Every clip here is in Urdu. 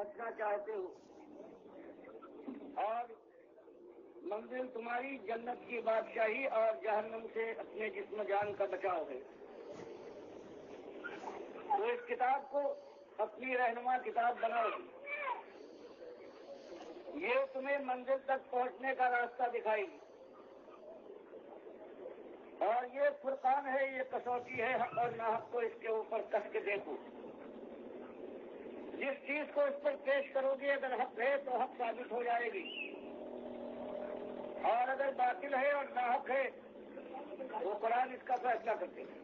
بچنا چاہتے ہو اور منزل تمہاری جنت کی بادشاہی اور جہنم سے اپنے جسم جان کا بچاؤ ہے، تو اس کتاب کو اپنی رہنما کتاب بناؤ، یہ تمہیں منزل تک پہنچنے کا راستہ دکھائے گی، اور یہ فرقان ہے، یہ کسوٹی ہے، حق اور ناحق کو اس کے اوپر کس کے دیکھو، جس چیز کو اس پر پیش کرو گی اگر حق ہے تو حق ثابت ہو جائے گی، اور اگر باطل ہے اور ناحق ہے تو قرآن اس کا فیصلہ کرتے ہیں۔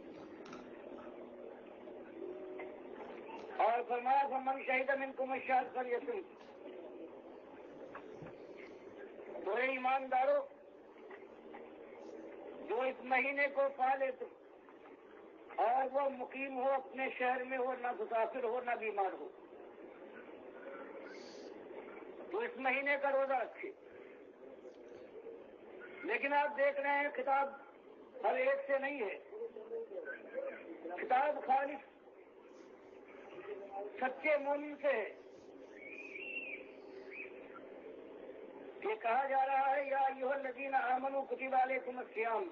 اور فرمایا فمن شہد منکم الشہر فلیصم، تو اے ایماندارو جو اس مہینے کو پالے تم اور وہ مقیم ہو اپنے شہر میں، ہو نہ مسافر ہو نہ بیمار ہو، تو اس مہینے کا روزہ رکھے۔ لیکن آپ دیکھ رہے ہیں خطاب ہر ایک سے نہیں ہے، خطاب خالص سچے مومن سے ہے۔ یہ کہا جا رہا ہے یا ایھا الذین آمنوا کتب علیکم الصیام،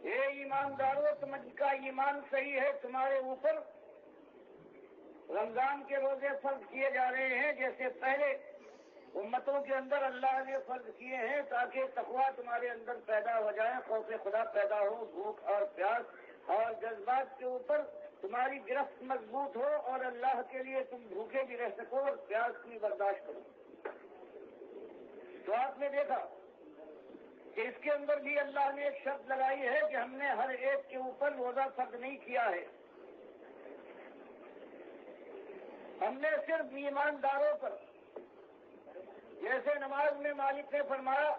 اے ایماندارو تم کا ایمان صحیح ہے، تمہارے اوپر رمضان کے روزے فرض کیے جا رہے ہیں جیسے پہلے امتوں کے اندر اللہ نے فرض کیے ہیں، تاکہ تقویٰ تمہارے اندر پیدا ہو جائے، خوف خدا پیدا ہو، بھوک اور پیاس اور جذبات کے اوپر تمہاری گرفت مضبوط ہو، اور اللہ کے لیے تم بھوکے بھی رہ سکو اور پیاس بھی برداشت کرو۔ تو آپ نے دیکھا کہ اس کے اندر بھی اللہ نے ایک شرط لگائی ہے کہ ہم نے ہر ایک کے اوپر روزہ فرض نہیں کیا ہے، ہم نے صرف ایمانداروں پر، جیسے نماز میں مالک نے فرمایا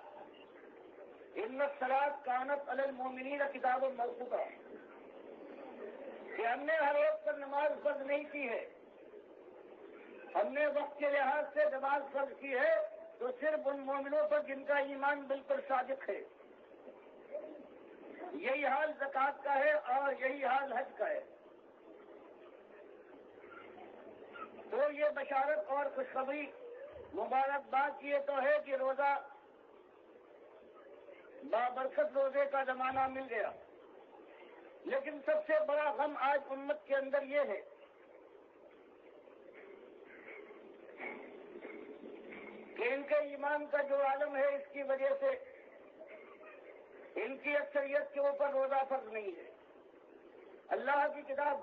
ان الصلاۃ کانت علی المؤمنین کتابا موقوتا، کہ ہم نے ہر ایک پر نماز فرض نہیں کی ہے، ہم نے وقت کے لحاظ سے نماز فرض کی ہے تو صرف ان مومنوں پر جن کا ایمان بالکل صادق ہے۔ یہی حال زکوٰۃ کا ہے اور یہی حال حج کا ہے۔ تو یہ بشارت اور خوشخبری مبارکباد یہ تو ہے کہ روزہ بابرکت روزے کا زمانہ مل گیا، لیکن سب سے بڑا غم آج امت کے اندر یہ ہے کہ ان کے ایمان کا جو عالم ہے اس کی وجہ سے ان کی اکثریت کے اوپر روزہ فرض نہیں ہے۔ اللہ کی کتاب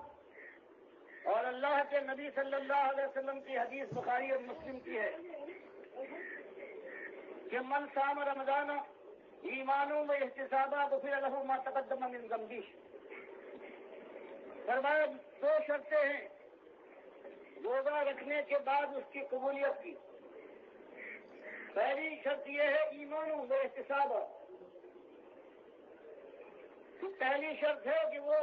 اور اللہ کے نبی صلی اللہ علیہ وسلم کی حدیث بخاری اور مسلم کی ہے کہ من صام رمضان ایمانوں میں احتسابا غفر لہ ما تقدم من ذنبہ، فرمایا دو شرطیں ہیں روزہ رکھنے کے بعد اس کی قبولیت کی۔ پہلی شرط یہ ہے ایمانوں میں احتسابا، پہلی شرط ہے کہ وہ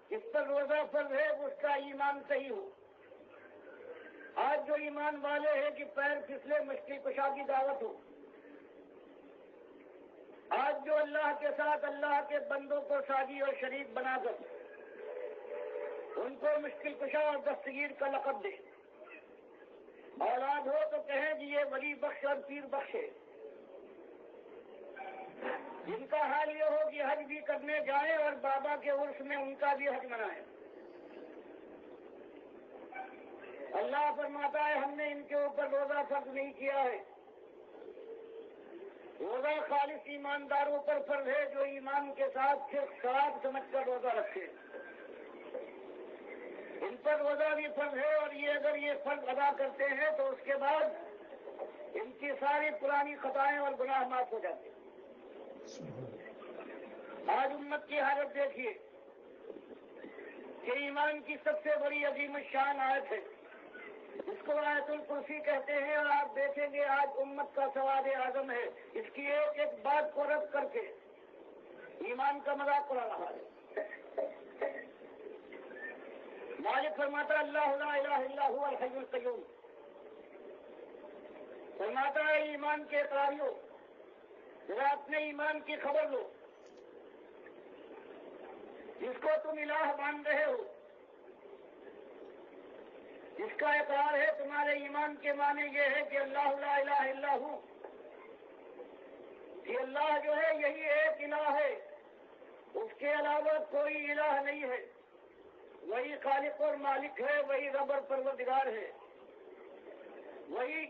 جس پر روزہ فرض ہے اس کا ایمان صحیح ہو۔ آج جو ایمان والے ہیں کہ پیر پھسلے مچھلی کشا کی دعوت ہو، آج جو اللہ کے ساتھ اللہ کے بندوں کو ساجی اور شریک بنا کر ان کو مشکل کشا اور دستگیر کا لقب دے، اولاد ہو تو کہیں کہ یہ ولی بخش اور پیر بخش ہے، جن کا حال یہ ہو کہ حج بھی کرنے جائیں اور بابا کے عرس میں ان کا بھی حج منائیں۔ اللہ فرماتا ہے ہم نے ان کے اوپر روزہ فرض نہیں کیا ہے، روزہ خالص ایمانداروں پر فرض ہے جو ایمان کے ساتھ صرف ثواب سمجھ کر روزہ رکھے، ان پر روزہ بھی فرض ہے، اور یہ اگر یہ فرض ادا کرتے ہیں تو اس کے بعد ان کی ساری پرانی خطائیں اور گناہ معاف ہو جاتے ہیں۔ آج امت کی حالت دیکھیے کہ ایمان کی سب سے بڑی عظیم الشان آیت ہے جس کو آیت الکرسی کہتے ہیں، اور آپ دیکھیں گے آج امت کا سواد اعظم ہے اس کی ایک ایک بات کو رد کر کے ایمان کا مذاق اڑا رہا ہے۔ مالک فرماتا اللہ لا الہ الا هو الحی القیوم، فرماتا ہے ایمان کے اقراریوں ذرا اپنے ایمان کی خبر لو، جس کو تم الہ مان رہے ہو جس کا اقرار ہے تمہارے ایمان کے معنی یہ ہے کہ اللہ لا الہ الا ہو، کہ اللہ جو ہے یہی ایک الہ ہے، اس کے علاوہ کوئی الہ نہیں ہے، وہی خالق اور مالک ہے، وہی رب اور پروردگار ہے، وہی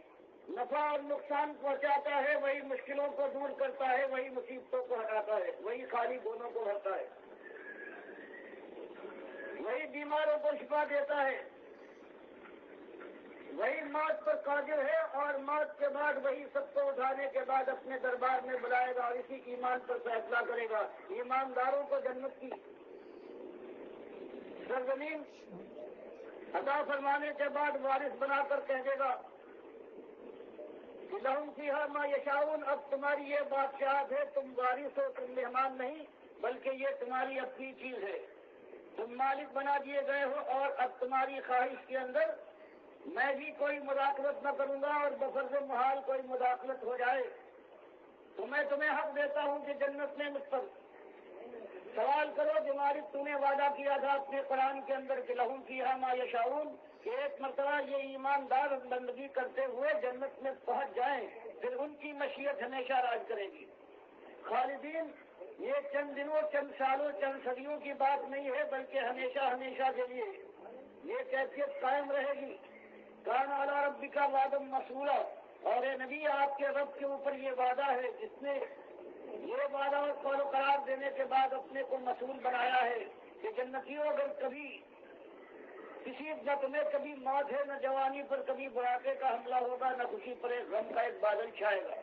نفع اور نقصان پہنچاتا ہے، وہی مشکلوں کو دور کرتا ہے، وہی مصیبتوں کو ہٹاتا ہے، وہی خالی گنوں کو بھرتا ہے، وہی بیماروں کو شفا دیتا ہے، وہی موت پر قادر ہے، اور موت کے بعد وہی سب کو اٹھانے کے بعد اپنے دربار میں بلائے گا اور اسی ایمان پر فیصلہ کرے گا۔ ایمانداروں کو جنت کی سرزمین عطا فرمانے کے بعد وارث بنا کر کہہ دے گا کہ لہم فیہا ما یشاؤون، اب تمہاری یہ بادشاہت ہے، تم وارث ہو، تم مہمان نہیں، بلکہ یہ تمہاری اپنی چیز ہے، تم مالک بنا دیے گئے ہو، اور اب تمہاری خواہش کے اندر میں بھی کوئی مداخلت نہ کروں گا، اور بفرض محال کوئی مداخلت ہو جائے تو میں تمہیں حق دیتا ہوں کہ جنت میں مجھ پر سوال کرو جو مالک تو نے وعدہ کیا تھا اپنے قرآن کے اندر کہ لہم فیہا ما یشاؤون، کہ ایک مرتبہ یہ ایماندار بندگی کرتے ہوئے جنت میں پہنچ جائیں، پھر ان کی مشیت ہمیشہ راج کرے گی۔ خالدین یہ چند دنوں، چند سالوں، چند صدیوں کی بات نہیں ہے، بلکہ ہمیشہ ہمیشہ کے لیے یہ کیفیت قائم رہے گی۔ کان علی ربک وعدا مسئولا، اور اے نبی آپ کے رب کے اوپر یہ وعدہ ہے جس نے یہ وعدہ اور قول و قرار دینے کے بعد اپنے کو مسئول بنایا ہے کہ جنتیوں اگر کبھی کسی نہ تمہیں کبھی موت ہے، نہ جوانی پر کبھی بڑھاپے کا حملہ ہوگا، نہ خوشی پر ایک غم کا ایک بادل چھائے گا،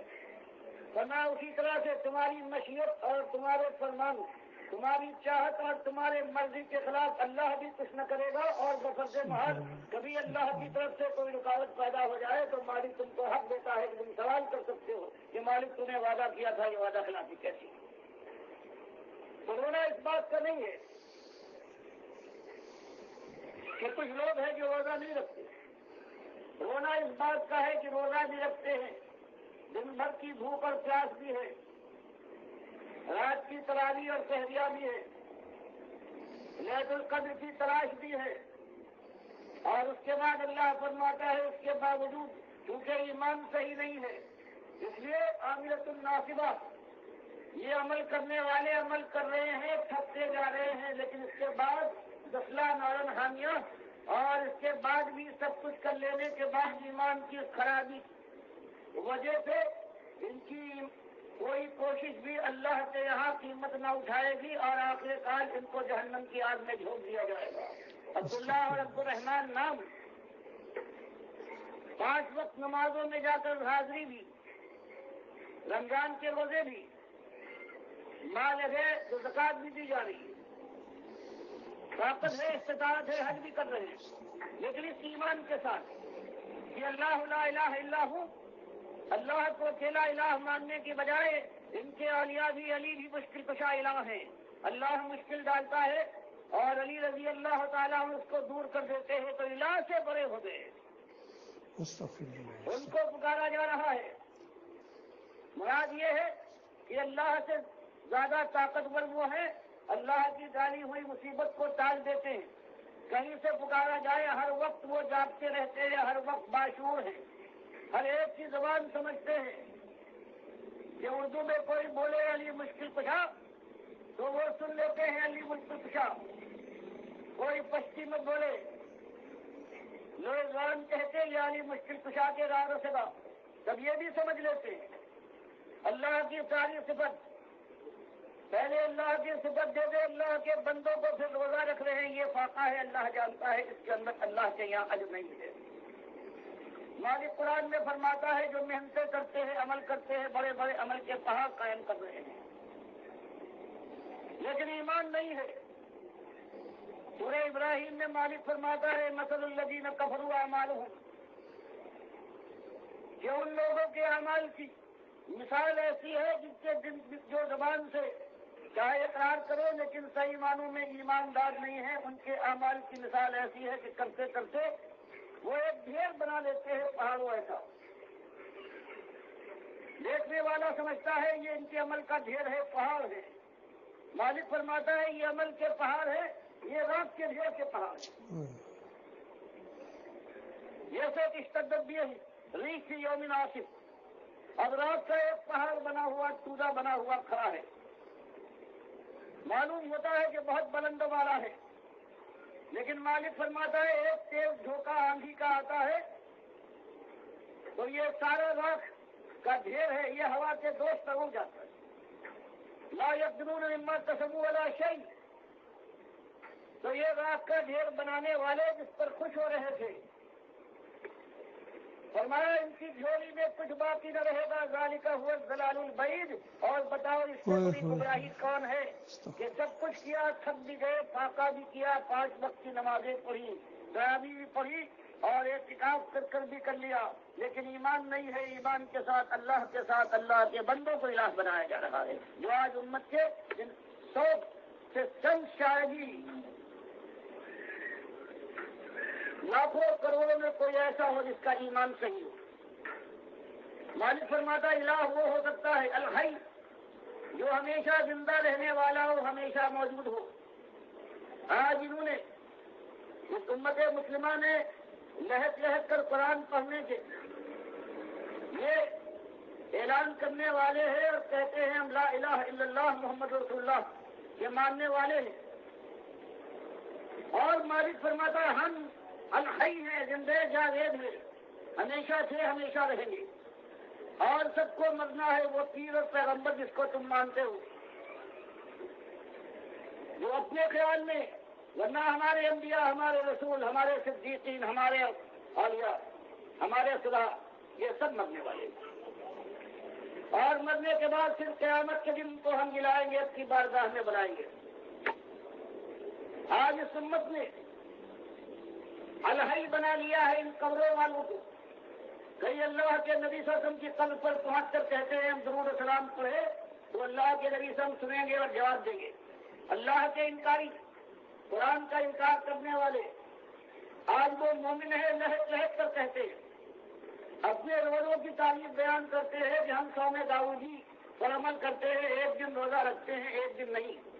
ورنہ اسی طرح سے تمہاری مشیت اور تمہارے فرمان، تمہاری چاہت اور تمہارے مرضی کے خلاف اللہ بھی کچھ نہ کرے گا، اور بفرض محال کبھی اللہ کی طرف سے کوئی رکاوٹ پیدا ہو جائے تو مالک تم کو حق دیتا ہے کہ تم سوال کر سکتے ہو کہ مالک تم نے وعدہ کیا تھا، یہ وعدہ خلافی کیسی؟ تو رونا اس بات کا نہیں ہے کہ کچھ لوگ ہیں جو روزہ نہیں رکھتے، رونا اس بات کا ہے کہ روزہ بھی رکھتے ہیں، دن بھر کی بھوک اور پیاس بھی ہے، رات کی تراویح اور سحریہ بھی ہے، لیلۃ القدر کی تلاش بھی ہے، اور اس کے بعد اللہ فرماتا ہے اس کے باوجود کیونکہ ایمان صحیح نہیں ہے اس لیے عاملۃ الناصبہ، یہ عمل کرنے والے عمل کر رہے ہیں، تھکتے جا رہے ہیں، لیکن اس کے بعد دسلا نارن حامیہ، اور اس کے بعد بھی سب کچھ کر لینے کے بعد ایمان کی خرابی وجہ سے ان کی کوئی کوشش بھی اللہ کے یہاں قیمت نہ اٹھائے گی، اور آخر کار ان کو جہنم کی آگ میں جھونک دیا جائے گا۔ عبداللہ اور عبد الرحمان نام 5 وقت نمازوں میں جا کر حاضری بھی، رمضان کے روزے بھی، مال ہے تو زکات بھی دی جا رہی ہے، طاقت ہے، استطاعت ہے، حج بھی کر رہے ہیں، لیکن اس ایمان کے ساتھ کہ اللہ لا الہ الا ہو، اللہ کو اکیلا الہ ماننے کے بجائے ان کے اولیاء بھی، علی بھی مشکل کشا الہ ہیں، اللہ مشکل ڈالتا ہے اور علی رضی اللہ تعالیٰ اس کو دور کر دیتے ہیں تو الہ سے بڑے ہو گئے، ان کو پکارا جا رہا ہے۔ مراد یہ ہے کہ اللہ سے زیادہ طاقتور وہ ہے، اللہ کی ڈالی ہوئی مصیبت کو ٹال دیتے ہیں، کہیں سے پکارا جائے ہر وقت وہ جاگتے رہتے ہیں، ہر وقت باشعور ہیں، ہر ایک کی زبان سمجھتے ہیں کہ اردو میں کوئی بولے علی مشکل کشا تو وہ سن لیتے ہیں علی مشکل کشا، کوئی پشتی میں بولے لوگ زبان کہتے ہیں علی مشکل کشا کے راز سے با، تب یہ بھی سمجھ لیتے ہیں اللہ کی ساری صفت، پہلے اللہ کی صفت دے دے اللہ کے بندوں کو، پھر روزہ رکھ رہے ہیں، یہ فاقہ ہے، اللہ جانتا ہے، اس کے اندر اللہ کے یہاں اجر نہیں ہے۔ مالک قرآن میں فرماتا ہے جو محنتیں کرتے ہیں، عمل کرتے ہیں، بڑے بڑے عمل کے پہاڑ قائم کر رہے ہیں، لیکن ایمان نہیں ہے۔ سورہ ابراہیم میں مالک فرماتا ہے مثل الذین کفروا اعمالهم، کہ ان لوگوں کے اعمال کی مثال ایسی ہے جس کے جو زبان سے چاہے اقرار کرو لیکن صحیح معنوں میں ایماندار نہیں ہے، ان کے اعمال کی مثال ایسی ہے کہ کرتے کرتے وہ ایک ڈھیر بنا لیتے ہیں پہاڑوں ایسا، دیکھنے والا سمجھتا ہے یہ ان کے عمل کا ڈھیر ہے، پہاڑ ہے، مالک فرماتا ہے یہ عمل کے پہاڑ ہے، یہ راک کے ڈھیر کے پہاڑ ہے۔ جیسے اشتدت بھی ریح فی یوم عاصف، اب رات کا ایک پہاڑ بنا ہوا ٹوٹا بنا ہوا کھڑا ہے، معلوم ہوتا ہے کہ بہت بلند والا ہے، لیکن مالک فرماتا ہے ایک تیز جھونکا آندھی کا آتا ہے تو یہ سارا راکھ کا ڈھیر ہے، یہ ہوا کے دوست ہو جاتا ہے۔ لا یقدرون مما کسبوا ولا شیء، تو یہ راکھ کا ڈھیر بنانے والے جس پر خوش ہو رہے تھے، فرمایا ان کی جھولی میں کچھ باقی نہ رہے گا، ذالک هو الضلال البعید۔ اور بتاؤ اس سے بڑی گمراہی کون ہے کہ سب کچھ کیا، تھک بھی گئے، فاقہ بھی کیا، 5 وقت کی نمازیں پڑھی، تراویح بھی پڑھی اور اعتکاف کر بھی کر لیا، لیکن ایمان نہیں ہے، ایمان کے ساتھ اللہ کے بندوں کو الہ بنایا جا رہا ہے، جو آج امت کے 100 سے چند شاید ہی لاکھوں کروڑوں میں کوئی ایسا ہو جس کا ایمان صحیح ہو۔ مالک فرماتا الہ وہ ہو سکتا ہے الحی، جو ہمیشہ زندہ رہنے والا ہو، ہمیشہ موجود ہو۔ آج انہوں نے اس امت مسلمہ نے لہت لہت کر قرآن پڑھنے کے یہ اعلان کرنے والے ہیں اور کہتے ہیں ہم لا الہ الا اللہ محمد رسول اللہ کے ماننے والے ہیں، اور مالک فرماتا ہم الحی ہیں، زندہ جاوید ہیں، ہمیشہ تھے، ہمیشہ رہیں گے، اور سب کو مرنا ہے۔ وہ پیر اور پیغمبر جس کو تم مانتے ہو، جو اپنے خیال میں، ورنہ ہمارے انبیاء، ہمارے رسول، ہمارے صدیقین، ہمارے اولیاء، ہمارے صلاح، یہ سب مرنے والے ہیں، اور مرنے کے بعد پھر قیامت کے دن کو ہم ملائیں گے، اپنی بارگاہ میں بلائیں گے۔ آج اس امت نے الحی بنا لیا ہے ان قبروں والوں کو۔ کئی اللہ کے نبی صلی اللہ علیہ وسلم کی قبر پر پہنچ کر کہتے ہیں ہم درود و سلام پڑھے تو اللہ کے نبی سے ہم سنیں گے اور جواب دیں گے۔ اللہ کے انکاری، قرآن کا انکار کرنے والے آج وہ مومن ہے لہت لہت کر کہتے ہیں، اپنے روزوں کی تعریف بیان کرتے ہیں کہ ہم صوم داؤدی پر عمل کرتے ہیں، ایک دن روزہ رکھتے ہیں، ایک دن نہیں،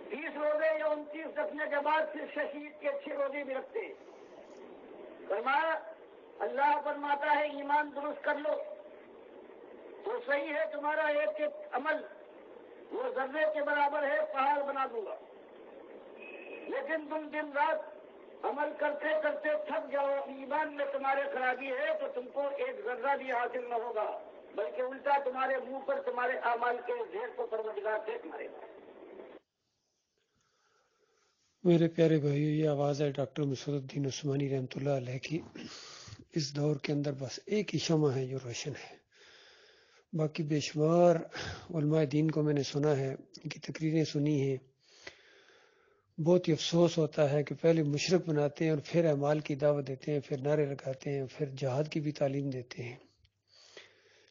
30 روزے یا 29 رکھنے کے بعد پھر شہید کے 6 روزے بھی رکھتے ہیں۔ فرمایا اللہ فرماتا ہے ایمان درست کر لو تو صحیح ہے، تمہارا ایک ایک عمل وہ ذرے کے برابر ہے، پہاڑ بنا دوں گا، لیکن تم دن رات عمل کرتے کرتے تھک جاؤ، ایمان میں تمہارے خرابی ہے تو تم کو ایک ذرہ بھی حاصل نہ ہوگا، بلکہ الٹا تمہارے منہ پر تمہارے اعمال کے ڈھیر کو پروردگار پھینک مارے گا۔ میرے پیارے بھائیو، یہ آواز ہے ڈاکٹر مسعود الدین عثمانی رحمۃ اللہ علیہ کی۔ اس دور کے اندر بس ایک ہی شمع ہے جو روشن ہے، باقی بے شمار علماء دین کو میں نے سنا ہے، ان کی تقریریں سنی ہیں، بہت ہی افسوس ہوتا ہے کہ پہلے مشرک بناتے ہیں اور پھر اعمال کی دعوت دیتے ہیں، پھر نعرے لگاتے ہیں، پھر جہاد کی بھی تعلیم دیتے ہیں۔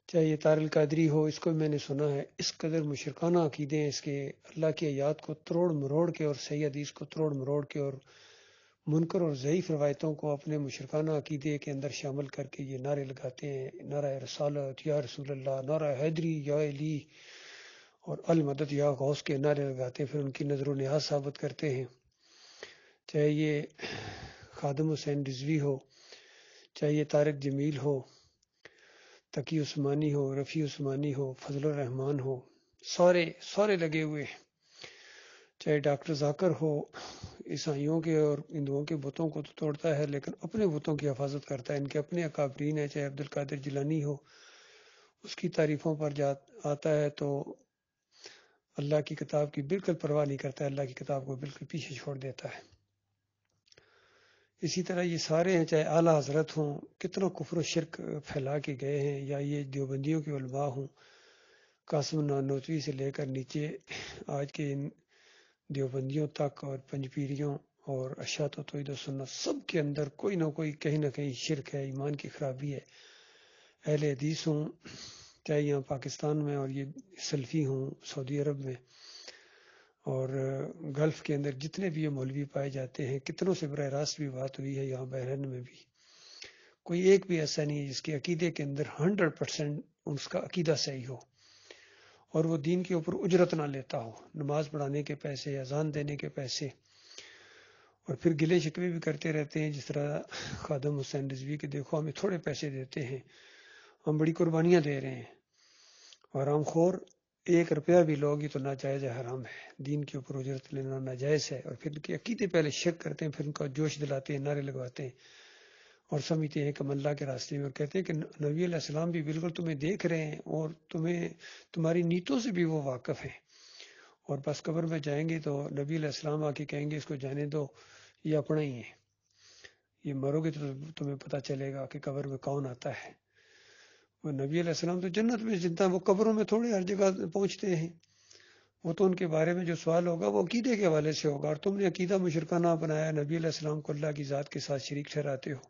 چاہے یہ طارق القادری ہو، اس کو میں نے سنا ہے، اس قدر مشرکانہ عقیدے ہیں اس کے، اللہ کی آیات کو تروڑ مروڑ کے اور صحیح حدیث کو تروڑ مروڑ کے اور منکر اور ضعیف روایتوں کو اپنے مشرکانہ عقیدے کے اندر شامل کر کے یہ نعرے لگاتے ہیں، نعرہ رسالت یا رسول اللہ، نعرہ حیدری یا علی اور المدد یا غوث کے نعرے لگاتے ہیں، پھر ان کی نظر و نیاز ثابت کرتے ہیں۔ چاہے یہ خادم حسین رضوی ہو، چاہے یہ طارق جمیل ہو، تقی عثمانی ہو، رفیع عثمانی ہو، فضل الرحمان ہو، سارے لگے ہوئے ہیں۔ چاہے ڈاکٹر ذاکر ہو، عیسائیوں کے اور ہندوؤں کے بتوں کو تو توڑتا ہے لیکن اپنے بتوں کی حفاظت کرتا ہے، ان کے اپنے اکابرین ہیں۔ چاہے عبد القادر جیلانی ہو، اس کی تعریفوں پر آتا ہے تو اللہ کی کتاب کی بالکل پرواہ نہیں کرتا ہے، اللہ کی کتاب کو بالکل پیچھے چھوڑ دیتا ہے۔ اسی طرح یہ سارے ہیں، چاہے اعلیٰ حضرت ہوں، کتنا کفر و شرک پھیلا کے گئے ہیں، یا یہ دیوبندیوں کے علماء ہوں، قاسم نانوتوی سے لے کر نیچے آج کے ان دیوبندیوں تک اور پنجپیریوں اور اشاعت و توحید و سنت، سب کے اندر کوئی نہ کوئی کہیں نہ کہیں شرک ہے، ایمان کی خرابی ہے۔ اہل حدیث ہوں، چاہے یہاں پاکستان میں اور یہ سلفی ہوں سعودی عرب میں اور گلف کے اندر جتنے بھی یہ مولوی پائے جاتے ہیں، کتنوں سے براہ راست بھی بات ہوئی ہے، یہاں بحرین میں بھی کوئی ایک بھی ایسا نہیں ہے جس کے عقیدے کے اندر 100% اس کا عقیدہ صحیح ہو اور وہ دین کے اوپر اجرت نہ لیتا ہو، نماز پڑھانے کے پیسے، اذان دینے کے پیسے اور پھر گلے شکوے بھی کرتے رہتے ہیں، جس طرح خادم حسین رضوی کے دیکھو ہمیں تھوڑے پیسے دیتے ہیں، ہم بڑی قربانیاں دے رہے ہیں، حرام خور 1 روپیہ بھی لوگی تو ناجائز حرام ہے، دین کے اوپر اجرت لینا ناجائز ہے، اور پھر ان کے عقیدے پہلے شک کرتے ہیں، پھر ان کا جوش دلاتے ہیں، نعرے لگواتے ہیں اور سمجھتے ہیں کہ ہم اللہ کے راستے میں، اور کہتے ہیں کہ نبی علیہ السلام بھی بالکل تمہیں دیکھ رہے ہیں اور تمہاری نیتوں سے بھی وہ واقف ہیں، اور بس قبر میں جائیں گے تو نبی علیہ السلام آ کے کہیں گے اس کو جانے دو، یہ اپنا ہی ہے، یہ مرو گے تو تمہیں پتہ چلے گا کہ قبر میں کون آتا ہے۔ وہ نبی علیہ السلام تو جنت میں زندہ، وہ قبروں میں تھوڑے ہر جگہ پہنچتے ہیں، وہ تو ان کے بارے میں جو سوال ہوگا وہ عقیدے کے حوالے سے ہوگا، اور تم نے عقیدہ مشرکانہ بنایا، نبی علیہ السلام کو اللہ کی ذات کے ساتھ شریک ٹھہراتے ہو،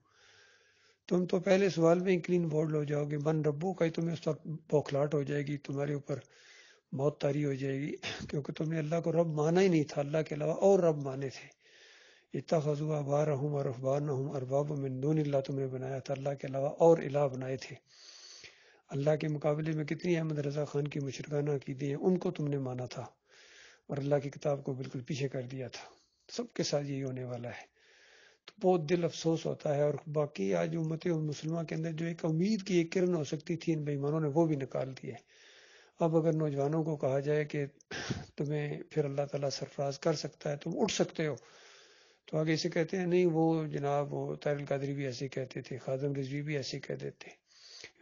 تم تو پہلے سوال میں کلین بورڈ ہو جاؤ گے، من ربو کا ہی تمہیں اس وقت بوکھلاٹ ہو جائے گی، تمہارے اوپر موت طاری ہو جائے گی، کیونکہ تم نے اللہ کو رب مانا ہی نہیں تھا، اللہ کے علاوہ اور رب مانے تھے، اتخذوا احبارهم ورهبانهم اربابا من دون اللہ تم نے بنایا تھا، اللہ کے علاوہ اور الہ بنائے تھے، اللہ کے مقابلے میں کتنی احمد رضا خان کی مشرکانہ عقیدے ہیں، ان کو تم نے مانا تھا اور اللہ کی کتاب کو بالکل پیچھے کر دیا تھا، سب کے ساتھ یہی ہونے والا ہے، تو بہت دل افسوس ہوتا ہے۔ اور باقی آج امت مسلمہ کے اندر جو ایک امید کی ایک کرن ہو سکتی تھی ان بے ایمانوں نے وہ بھی نکال دی ہے۔ اب اگر نوجوانوں کو کہا جائے کہ تمہیں پھر اللہ تعالیٰ سرفراز کر سکتا ہے، تم اٹھ سکتے ہو، تو آگے اسے کہتے ہیں نہیں وہ جناب وہ طاہر القادری بھی ایسے کہتے تھے، خادم رضوی بھی ایسے کہہ دیتے،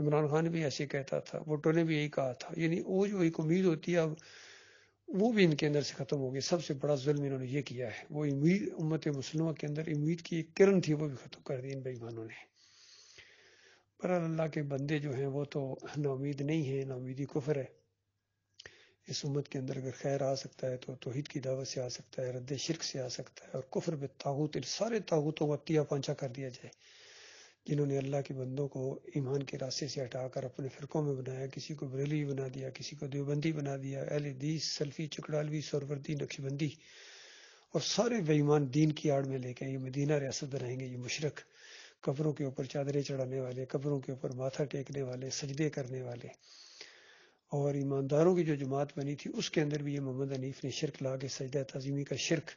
عمران خان بھی ایسے کہتا تھا، بھٹو نے بھی یہی کہا تھا، یعنی وہ جو ایک امید ہوتی ہے اب وہ بھی ان کے اندر سے ختم ہو گئی۔ سب سے بڑا ظلم انہوں نے یہ کیا ہے، وہ امید امت مسلمہ کے اندر امید کی ایک کرن تھی وہ بھی ختم کر دی ان بے ایمانوں نے۔ پر اللہ کے بندے جو ہیں وہ تو نا امید نہیں ہیں، نا امیدی کفر ہے۔ اس امت کے اندر اگر خیر آ سکتا ہے تو توحید کی دعوت سے آ سکتا ہے، رد شرک سے آ سکتا ہے، اور کفر بالطاغوت، ان سارے طاغوتوں کو تیا پانچا کر دیا جائے جنہوں نے اللہ کے بندوں کو ایمان کے راستے سے ہٹا کر اپنے فرقوں میں بنایا، کسی کو بریلوی بنا دیا، کسی کو دیوبندی بنا دیا، اہل حدیث، سلفی، چکڑالوی، سہروردی، نقشبندی، اور سارے بے ایمان دین کی آڑ میں لے کے یہ مدینہ ریاست بنائیں گے، یہ مشرک، قبروں کے اوپر چادریں چڑھانے والے، قبروں کے اوپر ماتھا ٹیکنے والے، سجدے کرنے والے، اور ایمانداروں کی جو جماعت بنی تھی اس کے اندر بھی یہ محمد حنیف نے شرک لا کے، سجدہ تعظیمی کا شرک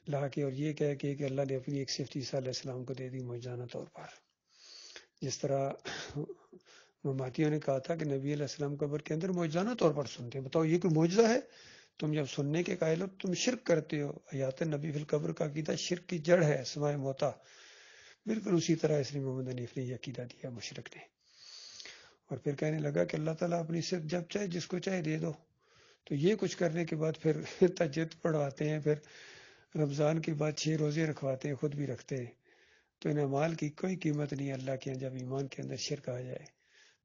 لا کے، اور یہ کہہ کے کہ اللہ نے اپنی ایک صفت عیسیٰ علیہ السلام کو دے دی موجزانہ طور پر، جس طرح مماتیوں نے کہا تھا کہ نبی علیہ السلام قبر کے اندر موجزانہ طور پر سنتے ہیں، بتاؤ یہ کوئی معجزہ ہے؟ تم جب سننے کے قائل ہو تم شرک کرتے ہو، حیات نبی فی القبر کا عقیدہ شرک کی جڑ ہے، سماع موتا، بالکل اسی طرح اس نے محمد حنیف نے یہ عقیدہ دیا مشرک نے، اور پھر کہنے لگا کہ اللہ تعالیٰ اپنی صرف جب چاہے جس کو چاہے دے دو، تو یہ کچھ کرنے کے بعد پھر تہجد پڑھواتے ہیں، پھر رمضان کے بعد 6 روزے رکھواتے ہیں، خود بھی رکھتے ہیں، تو ان اعمال کی کوئی قیمت نہیں اللہ کے یہاں جب ایمان کے اندر شرک آ جائے،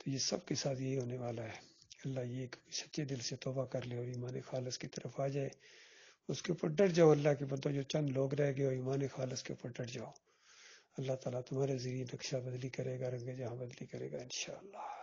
تو یہ سب کے ساتھ یہی ہونے والا ہے۔ اللہ یہ کہ سچے دل سے توبہ کر لے اور ایمان خالص کی طرف آ جائے، اس کے اوپر ڈٹ جاؤ، اللہ کے بندوں جو چند لوگ رہ گئے اور ایمان خالص کے اوپر ڈٹ جاؤ، اللہ تعالیٰ تمہارے ذریعے نقشہ بدلی کرے گا، رنگ جہاں بدلی کرے گا انشاءاللہ۔